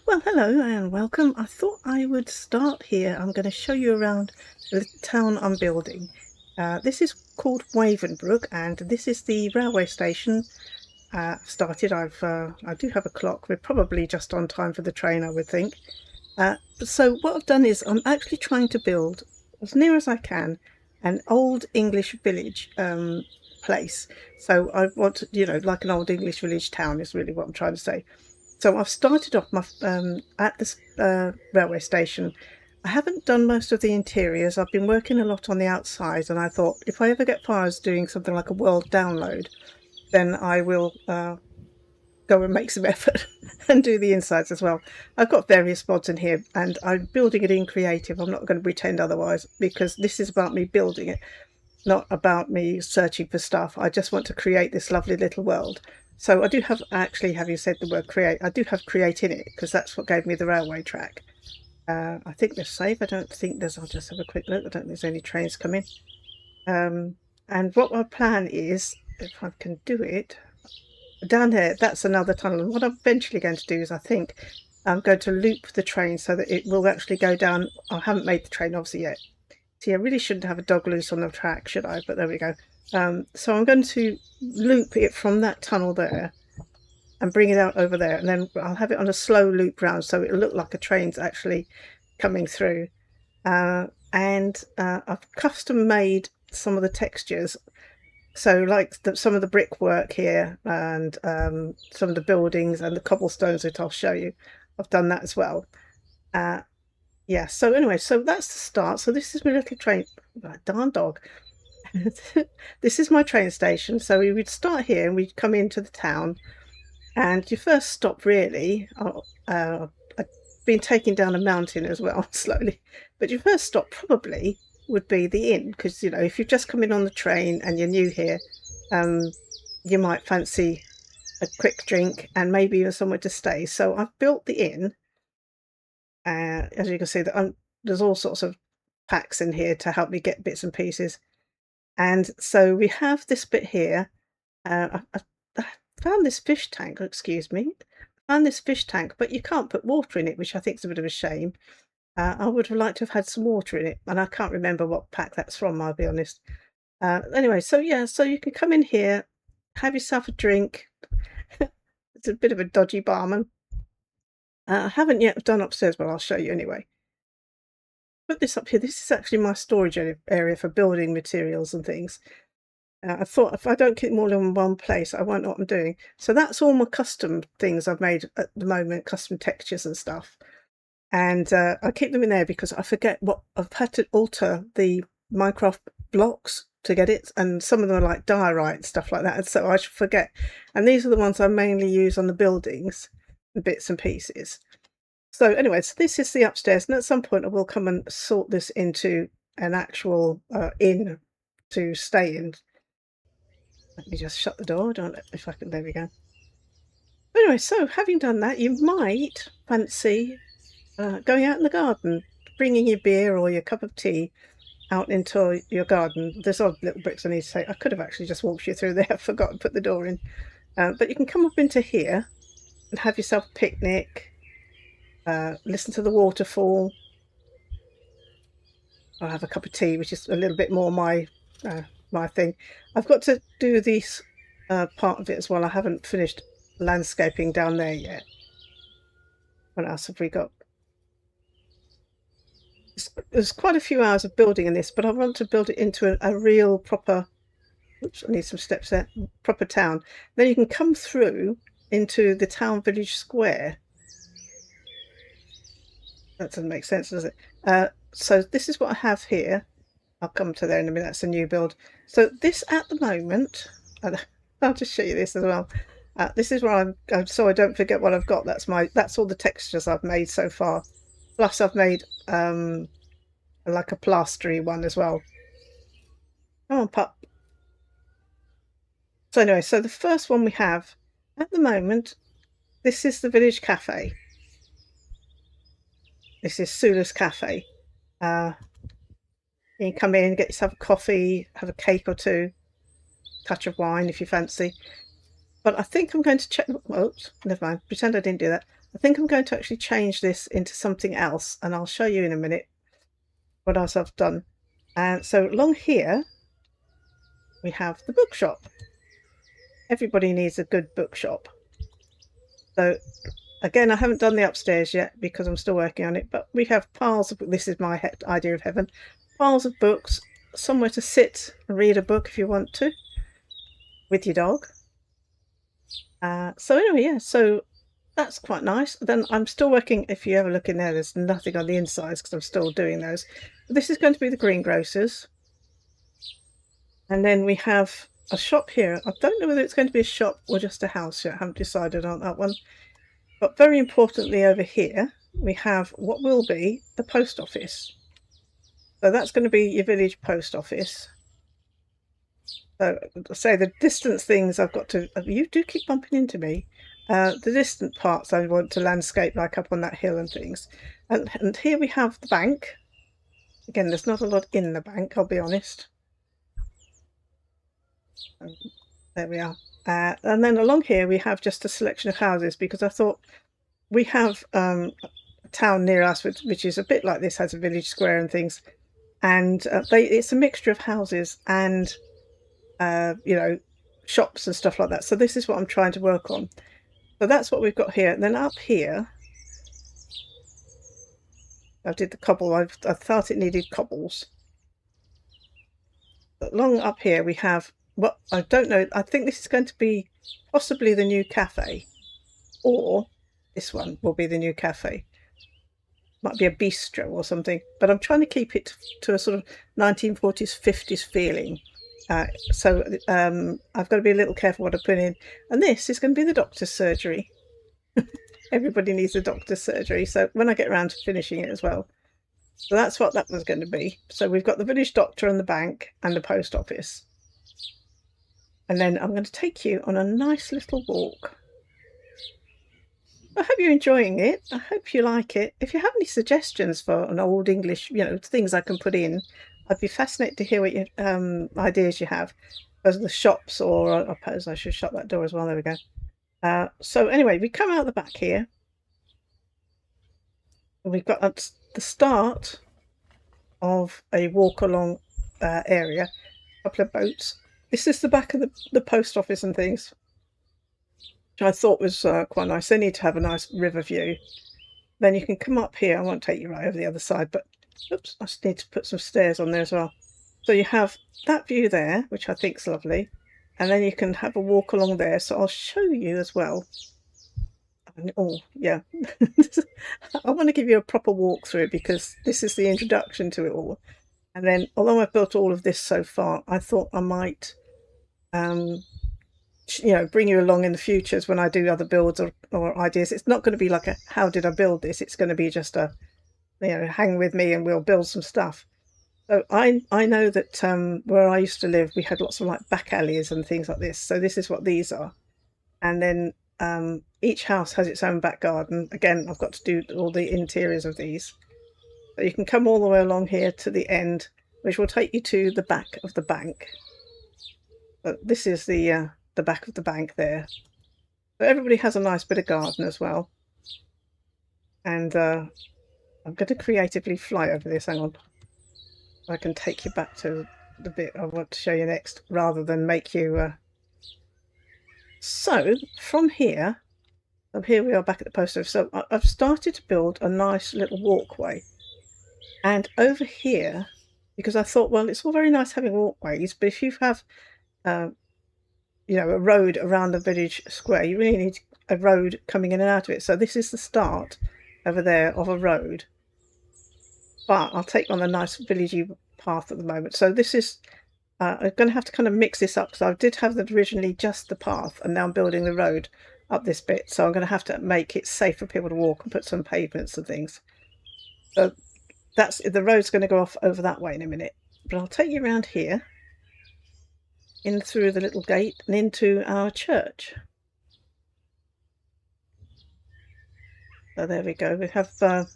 Well, hello and welcome. I thought I would start here. I'm going to show you around the town I'm building. This is called Wavenbrook, and this is the railway station. Started. I do have a clock. We're probably just on time for the train, I would think. So what I've done is I'm actually trying to build, as near as I can, an old English village place. So I want, like an old English village town is really what I'm trying to say. So I've started off my at this railway station. I haven't done most of the interiors. I've been working a lot on the outside, and I thought if I ever get far as doing something like a world download, then I will go and make some effort and do the insides as well. I've got various mods in here, and I'm building it in creative. I'm not going to pretend otherwise, because this is about me building it, not about me searching for stuff. I just want to create this lovely little world. So I do have, actually, having said the word create, I do have create in it, because that's what gave me the railway track. I think there's save. I don't think there's, I'll just have a quick look. I don't think there's any trains coming. And what my plan is, if I can do it, down there, that's another tunnel. And what I'm eventually going to do is, I think I'm going to loop the train so that it will actually go down. I haven't made the train obviously yet. See, I really shouldn't have a dog loose on the track, should I? But there we go. So I'm going to loop it from that tunnel there and bring it out over there, and then I'll have it on a slow loop round so it'll look like a train's actually coming through. And I've custom made some of the textures, so like some of the brickwork here, and some of the buildings and the cobblestones that I'll show you. I've done that as well. Yeah, so anyway, so that's the start. So this is my little train. Darn dog. This is my train station. So we would start here and we'd come into the town, and your first stop really, I've been taking down a mountain as well slowly, but your first stop probably would be the inn, because if you've just come in on the train and you're new here, you might fancy a quick drink and maybe even somewhere to stay. So I've built the inn. As you can see, there's all sorts of packs in here to help me get bits and pieces. And so we have this bit here. I found this fish tank, excuse me. I found this fish tank, but you can't put water in it, which I think is a bit of a shame. I would have liked to have had some water in it, and I can't remember what pack that's from, I'll be honest. Anyway, so yeah, so you can come in here, have yourself a drink. It's a bit of a dodgy barman. I haven't yet done upstairs, but I'll show you anyway. Put this up here. This is actually my storage area for building materials and things. I thought if I don't keep them all in one place, I won't know what I'm doing. So that's all my custom things I've made at the moment, custom textures and stuff. And I keep them in there because I forget what I've had to alter the Minecraft blocks to get it, and some of them are like diorite and stuff like that, and so I should forget. And these are the ones I mainly use on the buildings, the bits and pieces. So anyway, so this is the upstairs, and at some point I will come and sort this into an actual inn to stay in. Let me just shut the door. Don't know if I can. There we go. Anyway, so having done that, you might fancy going out in the garden, bringing your beer or your cup of tea out into your garden. There's odd little bricks I need to say. I could have actually just walked you through there. I forgot to put the door in. But you can come up into here and have yourself a picnic. Listen to the waterfall. I'll have a cup of tea, which is a little bit more my thing. I've got to do this part of it as well. I haven't finished landscaping down there yet. What else have we got? There's quite a few hours of building in this, but I want to build it into a real proper, oops, I need some steps there, proper town. Then you can come through into the town village square. That doesn't make sense, does it? So this is what I have here. I'll come to there in a minute. That's a new build. So this at the moment, I'll just show you this as well. This is where I'm so I don't forget what I've got. That's all the textures I've made so far. Plus I've made like a plastery one as well. Come on, pup. So anyway, so the first one we have at the moment, this is the village cafe. This is Sula's Cafe. You can come in, get yourself a coffee, have a cake or two, touch of wine if you fancy. But I think I'm going to check. Oops, never mind. Pretend I didn't do that. I think I'm going to actually change this into something else, and I'll show you in a minute what else I've done. And so along here, we have the bookshop. Everybody needs a good bookshop. So again, I haven't done the upstairs yet because I'm still working on it, but we have piles of, this is my idea of heaven, piles of books, somewhere to sit and read a book if you want to, with your dog. So anyway, yeah, so that's quite nice. Then I'm still working, if you ever look in there, there's nothing on the insides because I'm still doing those. This is going to be the greengrocers. And then we have a shop here. I don't know whether it's going to be a shop or just a house yet. I haven't decided on that one. But very importantly over here, we have what will be the post office. So that's going to be your village post office. So say the distance things I've got to, you do keep bumping into me. The distant parts I want to landscape, like up on that hill and things. And here we have the bank. Again, there's not a lot in the bank, I'll be honest. There we are. And then along here we have just a selection of houses, because I thought we have a town near us which is a bit like this, has a village square and things. And it's a mixture of houses and you know, shops and stuff like that. So this is what I'm trying to work on. So that's what we've got here. And then up here, I did the cobble. I thought it needed cobbles. But along up here we have, what I don't know, I think this is going to be possibly the new cafe, or this one will be the new cafe. Might be a bistro or something, but I'm trying to keep it to a sort of 1940s, 50s feeling. So I've got to be a little careful what I put in. And this is going to be the doctor's surgery. Everybody needs a doctor's surgery. So when I get around to finishing it as well. So that's what that was going to be. So we've got the village doctor and the bank and the post office. And then I'm going to take you on a nice little walk. I hope you're enjoying it. I hope you like it. If you have any suggestions for an old English, you know, things I can put in, I'd be fascinated to hear what your ideas you have. Those are the shops, or I suppose I should shut that door as well. There we go. So anyway, we come out the back here. We've got at the start of a walk along area, a couple of boats. This is the back of the post office and things, which I thought was quite nice. They need to have a nice river view. Then you can come up here. I won't take you right over the other side, but oops, I just need to put some stairs on there as well. So you have that view there, which I think is lovely. And then you can have a walk along there. So I'll show you as well. Oh, yeah. I want to give you a proper walkthrough because this is the introduction to it all. And then, although I've built all of this so far, I thought I might, you know, bring you along in the futures when I do other builds or ideas. It's not going to be like a, how did I build this? It's going to be just a, you know, hang with me and we'll build some stuff. So I know that where I used to live, we had lots of like back alleys and things like this. So this is what these are. And then each house has its own back garden. Again, I've got to do all the interiors of these. So you can come all the way along here to the end, which will take you to the back of the bank. But this is the back of the bank there. So everybody has a nice bit of garden as well. And I'm going to creatively fly over this. Hang on. I can take you back to the bit I want to show you next, rather than make you... So from here, here we are back at the post office. So I've started to build a nice little walkway. And over here, because I thought, well, it's all very nice having walkways, but if you have, you know, a road around the village square, you really need a road coming in and out of it. So this is the start over there of a road. But I'll take on a nice villagey path at the moment. So this is, I'm going to have to kind of mix this up, because I did have originally just the path, and now I'm building the road up this bit. So I'm going to have to make it safe for people to walk and put some pavements and things. So that's, the road's going to go off over that way in a minute. But I'll take you around here, in through the little gate and into our church. So there we go. We have a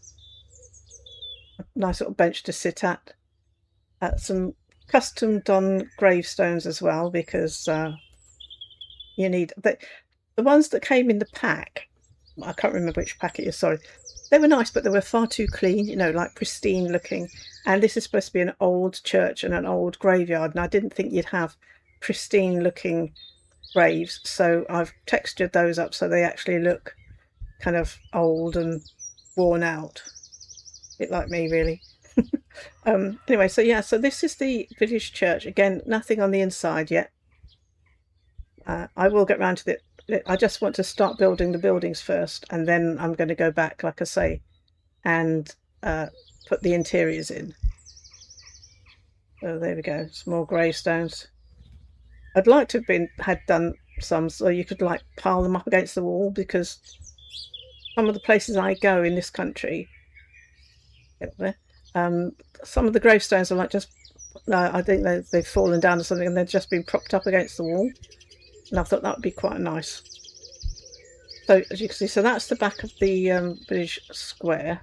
nice little bench to sit at. Some custom done gravestones as well, because you need the ones that came in the pack I can't remember which pack it is, sorry. They were nice, but they were far too clean, you know, like pristine looking. And this is supposed to be an old church and an old graveyard, and I didn't think you'd have pristine looking graves, so I've textured those up so they actually look kind of old and worn out. A bit like me, really. Anyway, so yeah, so this is the British church. Again, nothing on the inside yet. I will get round to it. I just want to start building the buildings first, and then I'm going to go back, like I say, and put the interiors in. So there we go, some more gravestones. I'd like to have had done some so you could like pile them up against the wall, because some of the places I go in this country, some of the gravestones are like just, I think they've fallen down or something, and they've just been propped up against the wall. And I thought that would be quite nice. So as you can see, so that's the back of the British Square.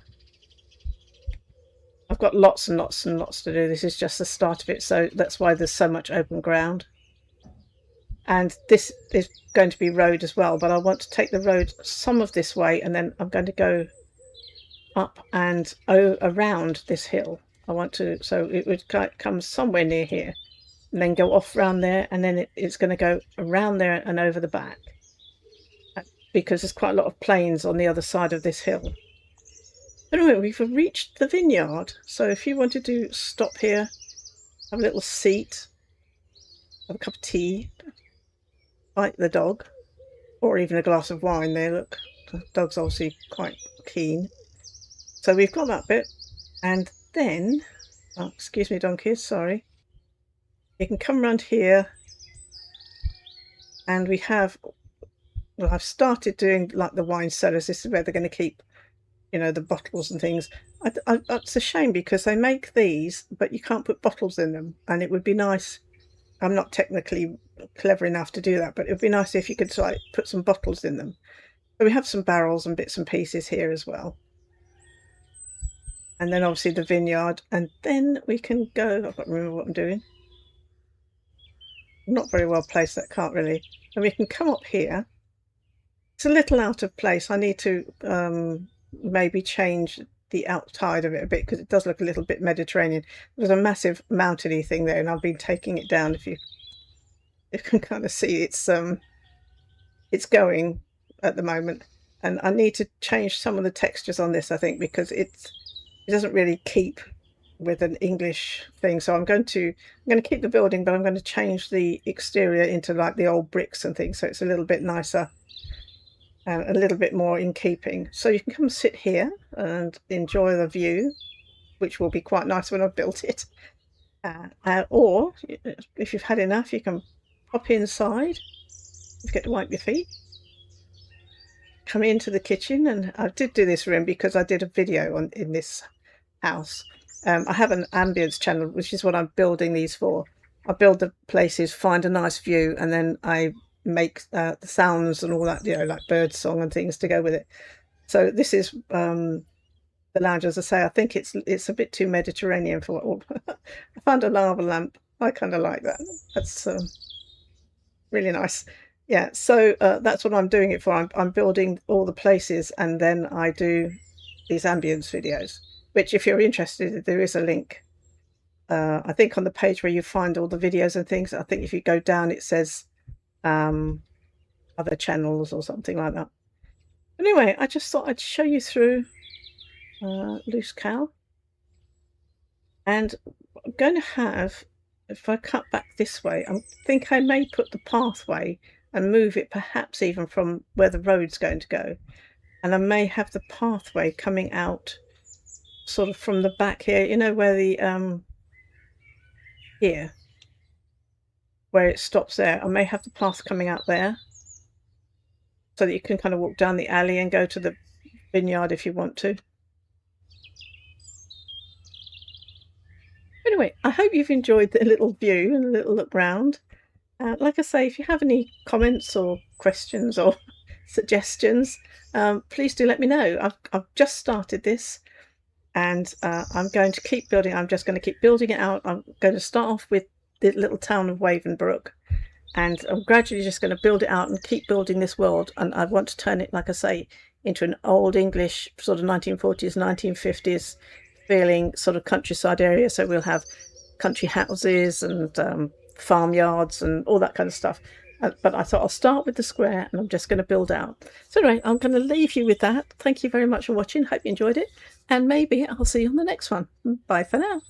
I've got lots and lots and lots to do. This is just the start of it, so that's why there's so much open ground. And this is going to be road as well, but I want to take the road some of this way, and then I'm going to go up and around this hill. I want to, so it would come somewhere near here, and then go off round there, and then it's going to go around there and over the back, because there's quite a lot of plains on the other side of this hill. Anyway, we've reached the vineyard, so if you wanted to stop here, have a little seat, have a cup of tea, like the dog, or even a glass of wine there, look, the dog's obviously quite keen. So we've got that bit, and then, oh, excuse me donkeys, sorry, you can come around here, and we have, well, I've started doing like the wine cellars. This is where they're going to keep, you know, the bottles and things. It's a shame because they make these, but you can't put bottles in them, and it would be nice. I'm not technically clever enough to do that, but it would be nice if you could like put some bottles in them. So we have some barrels and bits and pieces here as well. And then obviously the vineyard, and then we can go, I've got to remember what I'm doing. I'm not very well placed, that can't really. And we can come up here. It's a little out of place. I need to maybe change the outside of it a bit, because it does look a little bit Mediterranean. There's a massive mountainy thing there, and I've been taking it down. If you can kind of see, it's going at the moment, and I need to change some of the textures on this, I think, because it doesn't really keep with an English thing. So I'm going to keep the building, but I'm going to change the exterior into like the old bricks and things, so it's a little bit nicer and a little bit more in keeping. So you can come sit here and enjoy the view, which will be quite nice when I've built it. Or if you've had enough, you can pop inside, you get to wipe your feet, come into the kitchen. And I did do this room because I did a video in this house. I have an ambience channel, which is what I'm building these for. I build the places, find a nice view, and then I make the sounds and all that, you know, like bird song and things to go with it. So this is the lounge. As I say, I think it's a bit too Mediterranean for what I found a lava lamp. I kind of like that. That's really nice. Yeah, so that's what I'm doing it for. I'm building all the places, and then I do these ambience videos, which if you're interested, there is a link. I think on the page where you find all the videos and things, I think if you go down, it says other channels or something like that. Anyway, I just thought I'd show you through Loose Cow. And I'm going to have, if I cut back this way, I think I may put the pathway and move it perhaps even from where the road's going to go. And I may have the pathway coming out sort of from the back here, you know, where the here, where it stops there. I may have the path coming out there, so that you can kind of walk down the alley and go to the vineyard if you want to. Anyway, I hope you've enjoyed the little view and a little look round. Like I say, if you have any comments or questions or suggestions, please do let me know. I've just started this, and I'm going to keep building. I'm just going to keep building it out. I'm going to start off with the little town of Wavenbrook, and I'm gradually just going to build it out and keep building this world. And I want to turn it, like I say, into an old English sort of 1940s, 1950s feeling sort of countryside area. So we'll have country houses and farmyards and all that kind of stuff. But I thought I'll start with the square and I'm just going to build out. So anyway, I'm going to leave you with that. Thank you very much for watching. Hope you enjoyed it. And maybe I'll see you on the next one. Bye for now.